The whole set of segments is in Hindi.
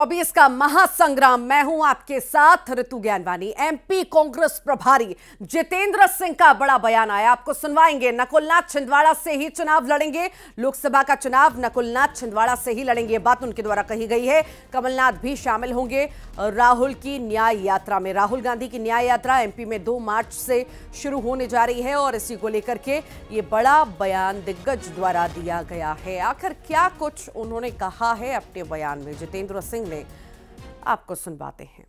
24 का महासंग्राम। मैं हूं आपके साथ ऋतु ज्ञानवानी। एमपी कांग्रेस प्रभारी जितेंद्र सिंह का बड़ा बयान आया, आपको सुनवाएंगे। नकुलनाथ छिंदवाड़ा से ही चुनाव लड़ेंगे, लोकसभा का चुनाव नकुलनाथ छिंदवाड़ा से ही लड़ेंगे, ये बात उनके द्वारा कही गई है। कमलनाथ भी शामिल होंगे राहुल की न्याय यात्रा में। राहुल गांधी की न्याय यात्रा एमपी में 2 मार्च से शुरू होने जा रही है और इसी को लेकर के ये बड़ा बयान दिग्गज द्वारा दिया गया है। आखिर क्या कुछ उन्होंने कहा है अपने बयान में जितेंद्र सिंह ने, आपको सुनवाते हैं।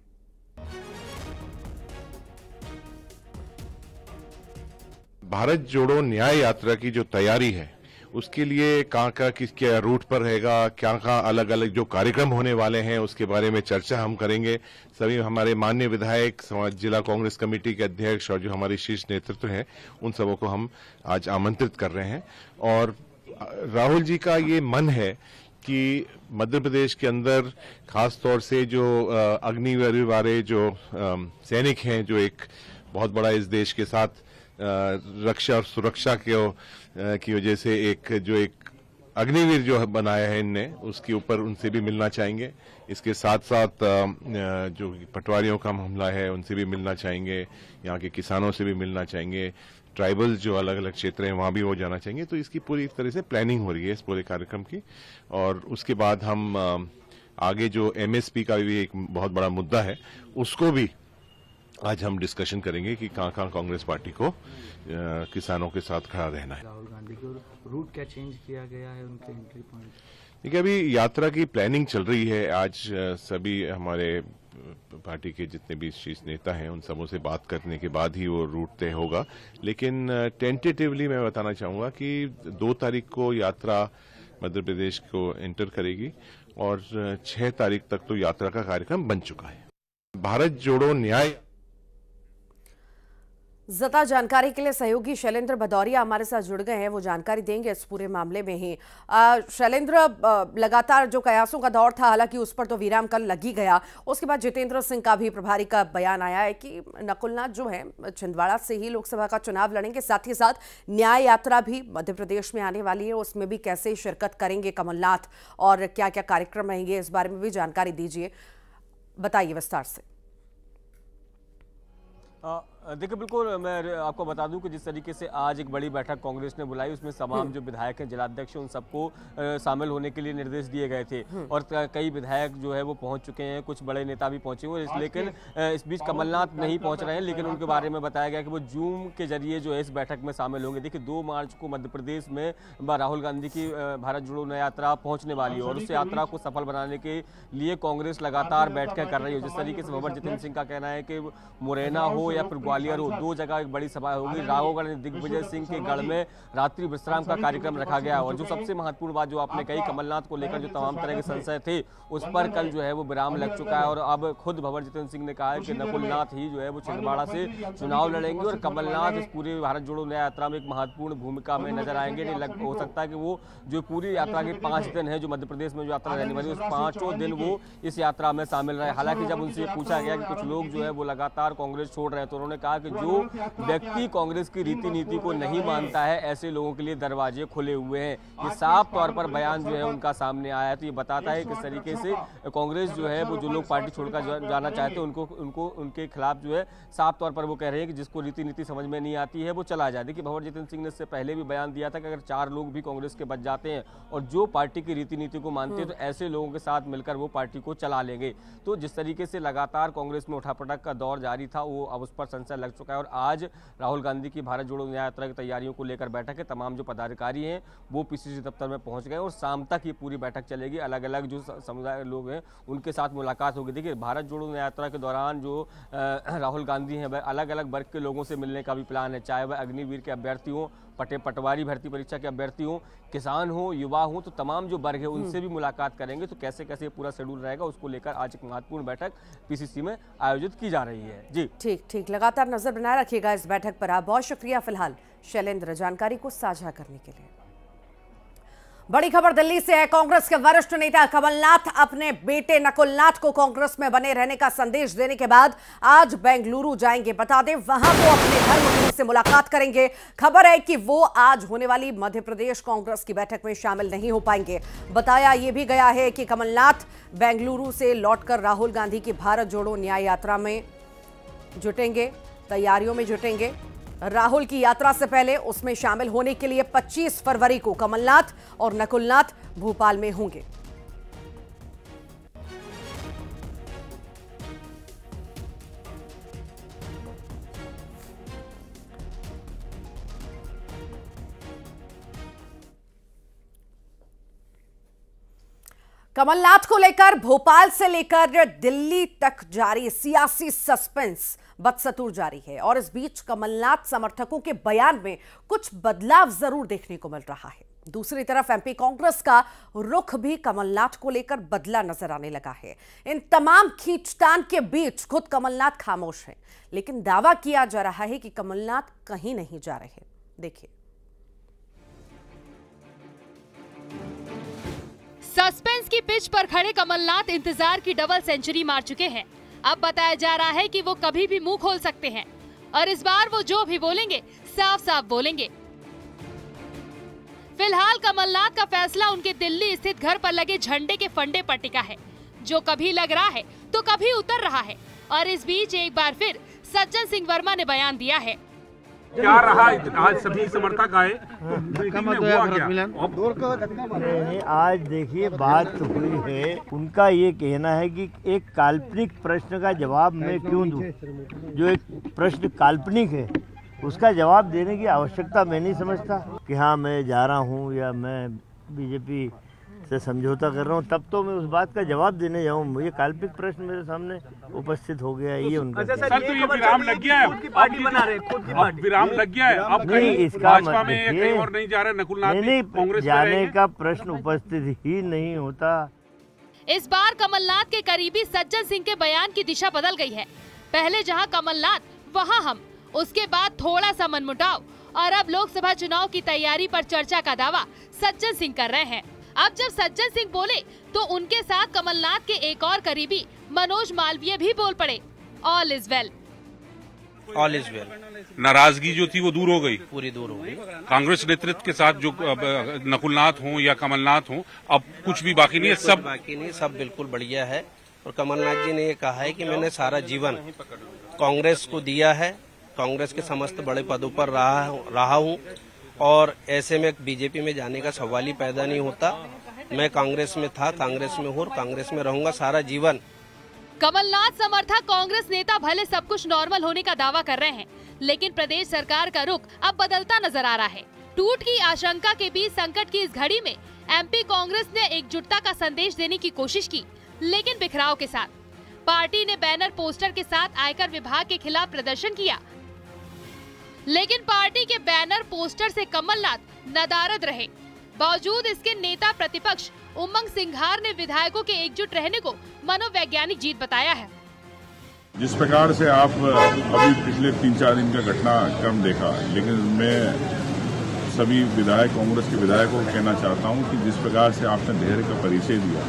भारत जोड़ो न्याय यात्रा की जो तैयारी है उसके लिए कहाँ किसके रूट पर रहेगा, क्या अलग अलग जो कार्यक्रम होने वाले हैं उसके बारे में चर्चा हम करेंगे। सभी हमारे माननीय विधायक, जिला कांग्रेस कमेटी के अध्यक्ष और जो हमारे शीर्ष नेतृत्व है उन सबों को हम आज आमंत्रित कर रहे हैं। और राहुल जी का ये मन है कि मध्य प्रदेश के अंदर खास तौर से जो अग्निवीर वाले जो सैनिक हैं, जो एक बहुत बड़ा इस देश के साथ रक्षा और सुरक्षा की वजह से एक अग्निवीर जो बनाया है इनने, उसके ऊपर उनसे भी मिलना चाहेंगे। इसके साथ साथ जो पटवारियों का मामला है उनसे भी मिलना चाहेंगे, यहाँ के किसानों से भी मिलना चाहेंगे, ट्राइबल जो अलग अलग क्षेत्र हैं वहां भी वो जाना चाहेंगे। तो इसकी पूरी तरह से प्लानिंग हो रही है इस पूरे कार्यक्रम की। और उसके बाद हम आगे जो एमएसपी का भी एक बहुत बड़ा मुद्दा है उसको भी आज हम डिस्कशन करेंगे कि कहाँ कांग्रेस पार्टी को किसानों के साथ खड़ा रहना है। राहुल गांधी के रूट क्या चेंज किया गया है, उनके एंट्री पॉइंट? देखिए, अभी यात्रा की प्लानिंग चल रही है। आज सभी हमारे पार्टी के जितने भी शीर्ष नेता हैं उन सबों से बात करने के बाद ही वो रूट तय होगा। लेकिन टेंटेटिवली मैं बताना चाहूंगा कि 2 तारीख को यात्रा मध्य प्रदेश को एंटर करेगी और 6 तारीख तक तो यात्रा का कार्यक्रम बन चुका है। भारत जोड़ो न्याय। ज्यादा जानकारी के लिए सहयोगी शैलेंद्र भदौरिया हमारे साथ जुड़ गए हैं, वो जानकारी देंगे इस पूरे मामले में ही। शैलेंद्र, लगातार जो कयासों का दौर था, हालांकि उस पर तो विराम कल लग ही गया, उसके बाद जितेंद्र सिंह का भी प्रभारी का बयान आया है कि नकुलनाथ जो है छिंदवाड़ा से ही लोकसभा का चुनाव लड़ेंगे। साथ ही साथ न्याय यात्रा भी मध्य प्रदेश में आने वाली है, उसमें भी कैसे शिरकत करेंगे कमलनाथ और क्या क्या कार्यक्रम रहेंगे, इस बारे में भी जानकारी दीजिए, बताइए विस्तार से। देखिए, बिल्कुल मैं आपको बता दूं कि जिस तरीके से आज एक बड़ी बैठक कांग्रेस ने बुलाई, उसमें तमाम जो विधायक हैं, जिलाध्यक्ष उन सबको शामिल होने के लिए निर्देश दिए गए थे और कई विधायक जो है वो पहुंच चुके हैं, कुछ बड़े नेता भी पहुंचे हुए। लेकिन इस बीच कमलनाथ नहीं पहुंच रहे हैं, लेकिन उनके बारे में बताया गया कि वो जूम के जरिए जो है इस बैठक में शामिल होंगे। देखिए, 2 मार्च को मध्य प्रदेश में राहुल गांधी की भारत जोड़ो न्याय यात्रा पहुंचने वाली है और उस यात्रा को सफल बनाने के लिए कांग्रेस लगातार बैठकें कर रही है। जिस तरीके से भंवर जितेंद्र सिंह का कहना है कि मुरैना हो या फिर ग्वालियर हो, 2 जगह एक बड़ी सभा होगी। राघवगढ़ दिग्विजय सिंह के गढ़ में रात्रि विश्राम का कार्यक्रम रखा गया और जो सबसे महत्वपूर्ण बात जो आपने कही, कमलनाथ को लेकर जो तमाम तरह के संशय थे उस पर कल जो है वो विराम लग चुका है और अब खुद भंवर जितेंद्र सिंह ने कहा है कि नकुलनाथ ही जो है वो छिंदवाड़ा से चुनाव लड़ेंगे और कमलनाथ इस पूरी भारत जोड़ो न्याय यात्रा में एक महत्वपूर्ण भूमिका में नजर आएंगे। नहीं हो सकता है कि वो जो पूरी यात्रा के 5 दिन है जो मध्य प्रदेश में जो यात्रा रहने वाली है उस 5 दिन वो इस यात्रा में शामिल रहे। हालांकि जब उनसे पूछा गया कि कुछ लोग जो है वो लगातार कांग्रेस छोड़ रहे हैं तो उन्होंने कहा कि जो व्यक्ति कांग्रेस की रीति नीति को नहीं मानता है ऐसे लोगों के लिए दरवाजे खुले हुए हैं। ये साफ तौर पर बयान जो है उनका सामने आया है। तो ये बताता है किस तरीके से कांग्रेस जो है वो जो लोग पार्टी छोड़कर जाना चाहते हैं उनको उनके खिलाफ जो है साफ तौर पर वो कह रहे हैं कि जिसको रीति नीति समझ में नहीं आती है वो चला जाए। देखिए, भंवर जितेंद्र सिंह ने इससे पहले भी बयान दिया था कि अगर 4 लोग भी कांग्रेस के बच जाते हैं और जो पार्टी की रीति नीति को मानते हैं तो ऐसे लोगों के साथ मिलकर वो पार्टी को चला लेंगे। तो जिस तरीके से लगातार कांग्रेस में उठापटक का दौर जारी था वो अब उस पर संशय लग चुका है और आज राहुल गांधी की भारत जोड़ो न्याय यात्रा की तैयारियों को लेकर बैठक है। तमाम जो पदाधिकारी हैं वो पीसीसी दफ्तर में पहुंच गए और शाम तक ये पूरी बैठक चलेगी। अलग अलग जो समुदाय लोग हैं उनके साथ मुलाकात होगी। देखिए, भारत जोड़ो न्याय यात्रा के दौरान जो राहुल गांधी हैं वह अलग अलग वर्ग के लोगों से मिलने का भी प्लान है, चाहे वह अग्निवीर के अभ्यर्थी हों, पटवारी भर्ती परीक्षा के अभ्यर्थी हों, किसान हो, युवा हो, तो तमाम जो वर्ग है उनसे भी मुलाकात करेंगे। तो कैसे कैसे पूरा शेड्यूल रहेगा उसको लेकर आज एक महत्वपूर्ण बैठक पीसीसी में आयोजित की जा रही है। जी ठीक, लगातार नजर बनाए रखिएगा इस बैठक पर। आप बहुत शुक्रिया फिलहाल शैलेंद्र जानकारी को साझा करने के लिए। बड़ी खबर दिल्ली से है। कांग्रेस के वरिष्ठ नेता कमलनाथ अपने बेटे नकुलनाथ को कांग्रेस में बने रहने का संदेश देने के बाद आज बेंगलुरु जाएंगे। बता दें, वहां वो अपने धर्मगुरु से मुलाकात करेंगे। खबर है कि वो आज होने वाली मध्य प्रदेश कांग्रेस की बैठक में शामिल नहीं हो पाएंगे। बताया यह भी गया है कि कमलनाथ बेंगलुरु से लौटकर राहुल गांधी की भारत जोड़ो न्याय यात्रा में जुटेंगे, तैयारियों में जुटेंगे। राहुल की यात्रा से पहले उसमें शामिल होने के लिए 25 फरवरी को कमलनाथ और नकुलनाथ भोपाल में होंगे। कमलनाथ को लेकर भोपाल से लेकर दिल्ली तक जारी सियासी सस्पेंस बदस्तूर जारी है और इस बीच कमलनाथ समर्थकों के बयान में कुछ बदलाव जरूर देखने को मिल रहा है। दूसरी तरफ एमपी कांग्रेस का रुख भी कमलनाथ को लेकर बदला नजर आने लगा है। इन तमाम खींचतान के बीच खुद कमलनाथ खामोश हैं, लेकिन दावा किया जा रहा है कि कमलनाथ कहीं नहीं जा रहे। देखिए, सस्पेंस की पिच पर खड़े कमलनाथ इंतजार की डबल सेंचुरी मार चुके हैं। अब बताया जा रहा है कि वो कभी भी मुंह खोल सकते हैं और इस बार वो जो भी बोलेंगे साफ साफ बोलेंगे। फिलहाल कमलनाथ का फैसला उनके दिल्ली स्थित घर पर लगे झंडे के फंडे पर टिका है, जो कभी लग रहा है तो कभी उतर रहा है। और इस बीच एक बार फिर सज्जन सिंह वर्मा ने बयान दिया है। क्या रहा आज सभी समर्थक आए, आज देखिए बात हुई है, उनका ये कहना है कि एक काल्पनिक प्रश्न का जवाब मैं क्यों दूं? जो एक प्रश्न काल्पनिक है उसका जवाब देने की आवश्यकता मैं नहीं समझता कि हाँ मैं जा रहा हूँ या मैं बीजेपी से समझौता कर रहा हूँ, तब तो मैं उस बात का जवाब देने जाऊँ। ये काल्पनिक प्रश्न मेरे सामने उपस्थित हो गया है, ये उनका। सर, तो ये विराम लग गया है, पार्टी बना रहे, खुद की पार्टी विराम लग गया है। अब नहीं, इसका भाजपा में कहीं और नहीं जा रहे, नकुलनाथ नहीं, कांग्रेस जाने का प्रश्न उपस्थित ही नहीं होता। इस बार कमलनाथ के करीबी सज्जन सिंह के बयान की दिशा बदल गई है। पहले जहां कमलनाथ वहां हम, उसके बाद थोड़ा सा मनमुटाव और अब लोकसभा चुनाव की तैयारी पर चर्चा का दावा सज्जन सिंह कर रहे हैं। अब जब सज्जन सिंह बोले तो उनके साथ कमलनाथ के एक और करीबी मनोज मालवीय भी बोल पड़े। All is well, all is well. नाराजगी जो थी वो दूर हो गई, पूरी दूर हो गई। कांग्रेस नेतृत्व के साथ जो नकुलनाथ हों या कमलनाथ हों, अब कुछ भी बाकी नहीं है, सब बाकी नहीं, सब बिल्कुल बढ़िया है। और कमलनाथ जी ने ये कहा है कि मैंने सारा जीवन कांग्रेस को दिया है, कांग्रेस के समस्त बड़े पदों पर रहा हूँ और ऐसे में बीजेपी में जाने का सवाल ही पैदा नहीं होता। मैं कांग्रेस में था, कांग्रेस में हूँ और कांग्रेस में रहूंगा सारा जीवन। कमलनाथ समर्थक कांग्रेस नेता भले सब कुछ नॉर्मल होने का दावा कर रहे हैं, लेकिन प्रदेश सरकार का रुख अब बदलता नजर आ रहा है। टूट की आशंका के बीच संकट की इस घड़ी में एमपी कांग्रेस ने एकजुटता का संदेश देने की कोशिश की, लेकिन बिखराव के साथ। पार्टी ने बैनर पोस्टर के साथ आयकर विभाग के खिलाफ प्रदर्शन किया, लेकिन पार्टी के बैनर पोस्टर से कमलनाथ नदारद रहे। बावजूद इसके नेता प्रतिपक्ष उमंग सिंघार ने विधायकों के एकजुट रहने को मनोवैज्ञानिक जीत बताया है। जिस प्रकार से आप अभी पिछले 3-4 दिन का घटनाक्रम देखा, लेकिन मैं सभी विधायक, कांग्रेस के विधायकों को कहना चाहता हूं कि जिस प्रकार से आपने धैर्य का परिचय दिया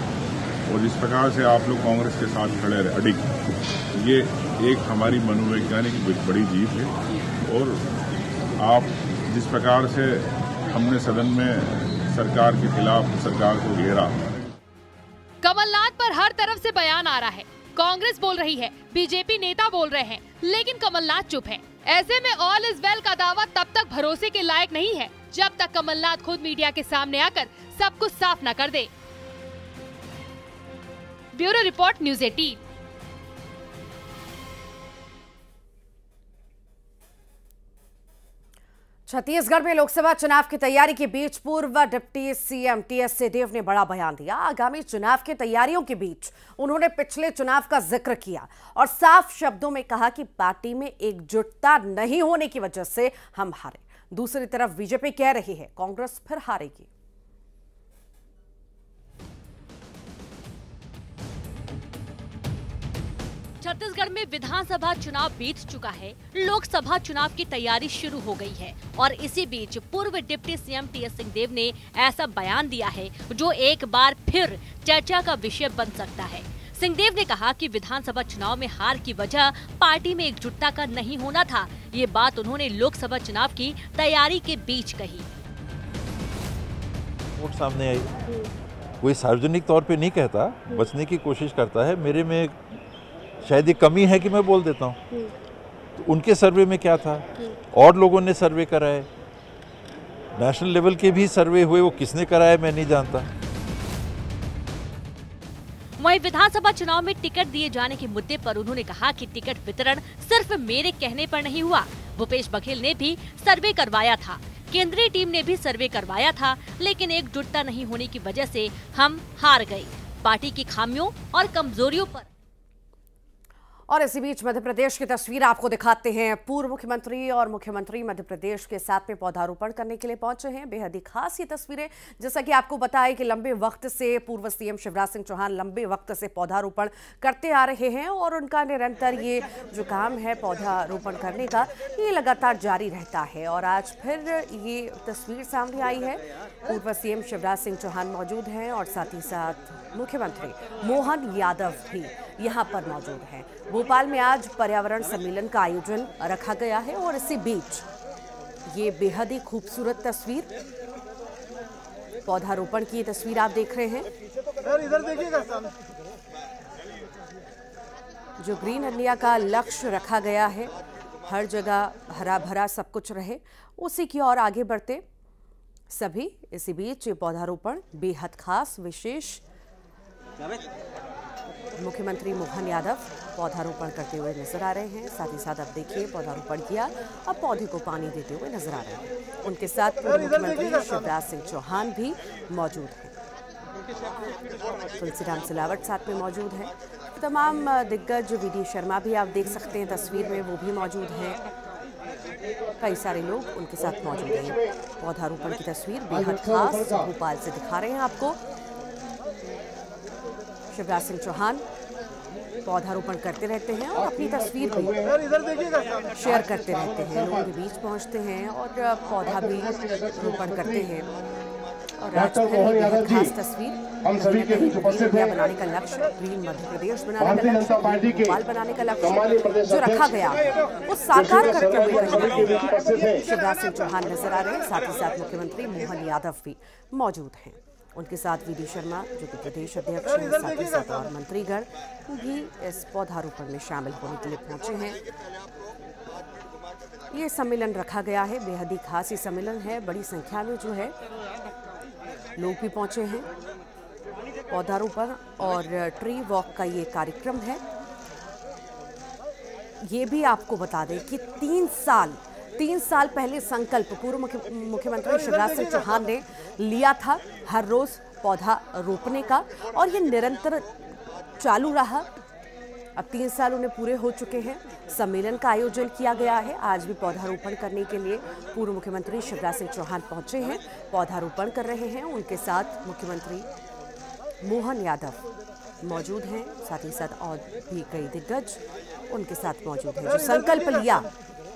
और जिस प्रकार से आप लोग कांग्रेस के साथ खड़े रहे अडिग, ये एक हमारी मनोवैज्ञानिक बड़ी जीत है। और आप जिस प्रकार से हमने सदन में सरकार के खिलाफ सरकार को घेरा। कमलनाथ पर हर तरफ से बयान आ रहा है, कांग्रेस बोल रही है, बीजेपी नेता बोल रहे हैं, लेकिन कमलनाथ चुप है। ऐसे में ऑल इज वेल का दावा तब तक भरोसे के लायक नहीं है जब तक कमलनाथ खुद मीडिया के सामने आकर सब कुछ साफ न कर दे। Bureau report, news 18। छत्तीसगढ़ में लोकसभा चुनाव की तैयारी के बीच पूर्व डिप्टी सीएम टीएस सिंहदेव ने बड़ा बयान दिया। आगामी चुनाव की तैयारियों के बीच उन्होंने पिछले चुनाव का जिक्र किया और साफ शब्दों में कहा कि पार्टी में एकजुटता नहीं होने की वजह से हम हारे। दूसरी तरफ बीजेपी कह रही है कांग्रेस फिर हारेगी। छत्तीसगढ़ में विधानसभा चुनाव बीत चुका है, लोकसभा चुनाव की तैयारी शुरू हो गई है और इसी बीच पूर्व डिप्टी सीएम टीएस सिंहदेव ने ऐसा बयान दिया है जो एक बार फिर चर्चा का विषय बन सकता है। सिंहदेव ने कहा कि विधानसभा चुनाव में हार की वजह पार्टी में एकजुटता का नहीं होना था। ये बात उन्होंने लोकसभा चुनाव की तैयारी के बीच कही। वोट सामने आई, कोई सार्वजनिक तौर पे नहीं कहता, बचने की कोशिश करता है। मेरे में शायद ये कमी है कि मैं बोल देता हूँ। तो उनके सर्वे में क्या था, और लोगों ने सर्वे कराए, नेशनल लेवल के भी सर्वे हुए, वो किसने कराए मैं नहीं जानता। वहीं विधानसभा चुनाव में टिकट दिए जाने के मुद्दे पर उन्होंने कहा कि टिकट वितरण सिर्फ मेरे कहने पर नहीं हुआ। भूपेश बघेल ने भी सर्वे करवाया था, केंद्रीय टीम ने भी सर्वे करवाया था, लेकिन एकजुटता नहीं होने की वजह से हम हार गए। पार्टी की खामियों और कमजोरियों पर। और इसी बीच मध्य प्रदेश की तस्वीर आपको दिखाते हैं। पूर्व मुख्यमंत्री और मुख्यमंत्री मध्य प्रदेश के साथ में पौधारोपण करने के लिए पहुंचे हैं। बेहद ही खास ये तस्वीरें, जैसा कि आपको बताया कि लंबे वक्त से पूर्व सीएम शिवराज सिंह चौहान लंबे वक्त से पौधारोपण करते आ रहे हैं और उनका निरंतर ये जो काम है पौधारोपण करने का, ये लगातार जारी रहता है। और आज फिर ये तस्वीर सामने आई है। पूर्व सीएम शिवराज सिंह चौहान मौजूद हैं और साथ ही साथ मुख्यमंत्री मोहन यादव भी यहाँ पर मौजूद हैं। भोपाल में आज पर्यावरण सम्मेलन का आयोजन रखा गया है और इसी बीच ये बेहद ही खूबसूरत तस्वीर, पौधारोपण की तस्वीर आप देख रहे हैं। इधर देखिएगा, जो ग्रीन इंडिया का लक्ष्य रखा गया है, हर जगह हरा भरा सब कुछ रहे, उसी की ओर आगे बढ़ते सभी। इसी बीच ये पौधारोपण बेहद खास विशेष, मुख्यमंत्री मोहन यादव पौधारोपण करते हुए नजर आ रहे हैं। साथ ही साथ अब देखिए पौधारोपण किया, अब पौधे को पानी देते हुए नजर आ रहे हैं। उनके साथ पूर्व मुख्यमंत्री शिवराज सिंह चौहान भी मौजूद हैं। तुलसीराम सिलावट साथ में मौजूद हैं। तमाम दिग्गज, वीडी शर्मा भी आप देख सकते हैं तस्वीर में, वो भी मौजूद हैं। कई सारे लोग उनके साथ मौजूद हैं। पौधारोपण की तस्वीर बेहद खास भोपाल से दिखा रहे हैं आपको। शिवराज सिंह चौहान पौधारोपण करते रहते हैं और अपनी तस्वीर भी शेयर करते रहते हैं, लोगों के बीच पहुंचते हैं और पौधा भी रोपण करते हैं। और आज फिर खास तस्वीर, बनाने का लक्ष्य, ग्रीन मध्य प्रदेश बनाने का लक्ष्य, भोपाल बनाने का लक्ष्य जो रखा गया है वो साकार करते हुए शिवराज सिंह चौहान नजर आ रहे हैं। साथ ही साथ मुख्यमंत्री मोहन यादव भी मौजूद हैं। उनके साथ वीडी शर्मा जो कि प्रदेश अध्यक्ष हैं, साथ ही साथ और मंत्रीगण भी इस पौधारोपण में शामिल होने के लिए पहुंचे हैं। ये सम्मेलन रखा गया है, बेहद ही खास ये सम्मेलन है। बड़ी संख्या में जो है लोग भी पहुंचे हैं। पौधारोपण और ट्री वॉक का ये कार्यक्रम है। ये भी आपको बता दें कि 3 साल पहले संकल्प पूर्व मुख्यमंत्री शिवराज सिंह चौहान ने लिया था हर रोज पौधा रोपने का, और ये निरंतर चालू रहा। अब 3 साल उन्हें पूरे हो चुके हैं। सम्मेलन का आयोजन किया गया है। आज भी पौधारोपण करने के लिए पूर्व मुख्यमंत्री शिवराज सिंह चौहान पहुंचे हैं, पौधारोपण कर रहे हैं। उनके साथ मुख्यमंत्री मोहन यादव मौजूद हैं, साथ ही साथ और भी कई दिग्गज उनके साथ मौजूद हैं। जो संकल्प लिया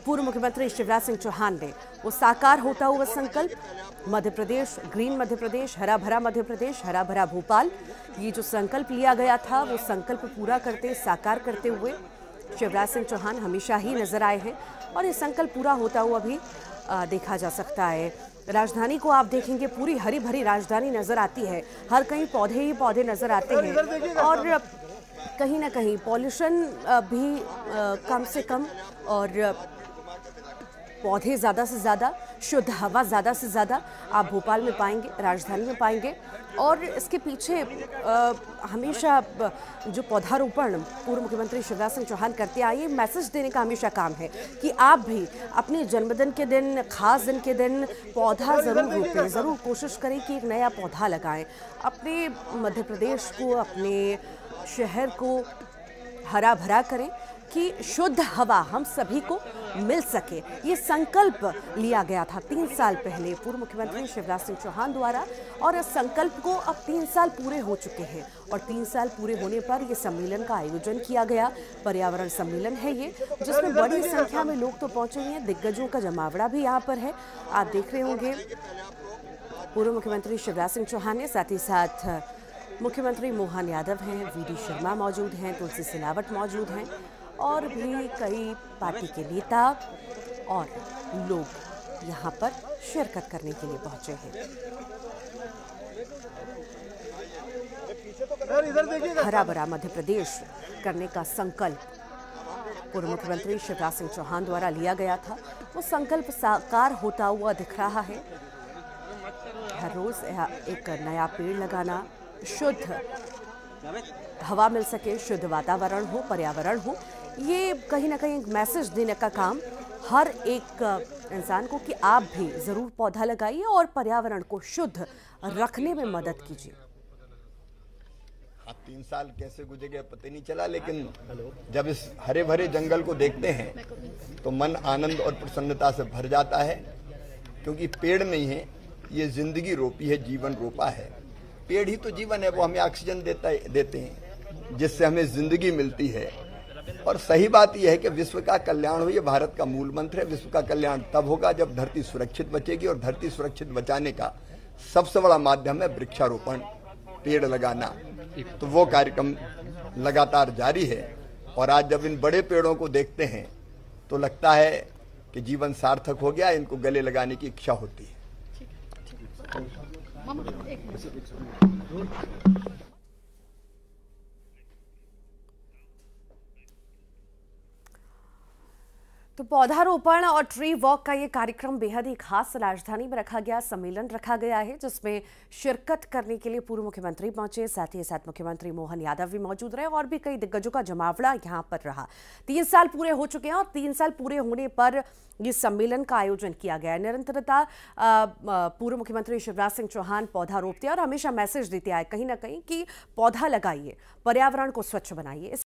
पूर्व मुख्यमंत्री शिवराज सिंह चौहान ने, वो साकार होता हुआ संकल्प, मध्य प्रदेश, ग्रीन मध्य प्रदेश, हरा भरा मध्य प्रदेश, हरा भरा भोपाल, ये जो संकल्प लिया गया था वो संकल्प पूरा करते, साकार करते हुए शिवराज सिंह चौहान हमेशा ही नजर आए हैं और ये संकल्प पूरा होता हुआ भी देखा जा सकता है। राजधानी को आप देखेंगे, पूरी हरी भरी राजधानी नजर आती है, हर कहीं पौधे ही पौधे नजर आते हैं और कहीं ना कहीं पॉल्यूशन भी कम से कम और पौधे ज़्यादा से ज़्यादा, शुद्ध हवा ज़्यादा से ज़्यादा आप भोपाल में पाएंगे, राजधानी में पाएंगे। और इसके पीछे हमेशा जो पौधारोपण पूर्व मुख्यमंत्री शिवराज सिंह चौहान करते आए, मैसेज देने का हमेशा काम है कि आप भी अपने जन्मदिन के दिन, खास दिन के दिन पौधा ज़रूर रोपें, ज़रूर कोशिश करें कि एक नया पौधा लगाएं। अपने मध्य प्रदेश को, अपने शहर को हरा भरा करें, कि शुद्ध हवा हम सभी को मिल सके, ये संकल्प लिया गया था 3 साल पहले पूर्व मुख्यमंत्री शिवराज सिंह चौहान द्वारा, और इस संकल्प को अब 3 साल पूरे हो चुके हैं और 3 साल पूरे होने पर ये सम्मेलन का आयोजन किया गया। पर्यावरण सम्मेलन है ये, जिसमें बड़ी संख्या में लोग तो पहुंचे हुए हैं, दिग्गजों का जमावड़ा भी यहाँ पर है। आप देख रहे होंगे पूर्व मुख्यमंत्री शिवराज सिंह चौहान ने, साथ ही साथ मुख्यमंत्री मोहन यादव हैं, वीडी शर्मा मौजूद हैं, तुलसी सिलावट मौजूद हैं और भी कई पार्टी के नेता और लोग यहाँ पर शिरकत करने के लिए पहुंचे हैं। हरा भरा मध्य प्रदेश करने का संकल्प पूर्व मुख्यमंत्री शिवराज सिंह चौहान द्वारा लिया गया था, वो संकल्प साकार होता हुआ दिख रहा है। हर रोज एक नया पेड़ लगाना, शुद्ध हवा मिल सके, शुद्ध वातावरण हो, पर्यावरण हो, ये कहीं ना कहीं एक मैसेज देने का काम हर एक इंसान को कि आप भी जरूर पौधा लगाइए और पर्यावरण को शुद्ध रखने में मदद कीजिए। 3 साल कैसे गुजर गया पता नहीं चला, लेकिन जब इस हरे भरे जंगल को देखते हैं तो मन आनंद और प्रसन्नता से भर जाता है, क्योंकि पेड़ नहीं है, ये जिंदगी रोपी है, जीवन रोपा है। पेड़ ही तो जीवन है, वो हमें ऑक्सीजन देते हैं, जिससे हमें जिंदगी मिलती है। और सही बात यह है कि विश्व का कल्याण हो, ये भारत का मूल मंत्र है। विश्व का कल्याण तब होगा जब धरती सुरक्षित बचेगी, और धरती सुरक्षित बचाने का सबसे बड़ा माध्यम है वृक्षारोपण, पेड़ लगाना। तो वो कार्यक्रम लगातार जारी है, और आज जब इन बड़े पेड़ों को देखते हैं तो लगता है कि जीवन सार्थक हो गया, इनको गले लगाने की इच्छा होती है। तो पौधारोपण और ट्री वॉक का ये कार्यक्रम बेहद ही खास राजधानी में रखा गया, सम्मेलन रखा गया है, जिसमें शिरकत करने के लिए पूर्व मुख्यमंत्री पहुंचे, साथ ही साथ मुख्यमंत्री मोहन यादव भी मौजूद रहे और भी कई दिग्गजों का जमावड़ा यहां पर रहा। 3 साल पूरे हो चुके हैं और 3 साल पूरे होने पर ये सम्मेलन का आयोजन किया गया है। निरंतरता पूर्व मुख्यमंत्री शिवराज सिंह चौहान पौधा रोपते हैं और हमेशा मैसेज देते आए कहीं ना कहीं कि पौधा लगाइए, पर्यावरण को स्वच्छ बनाइए।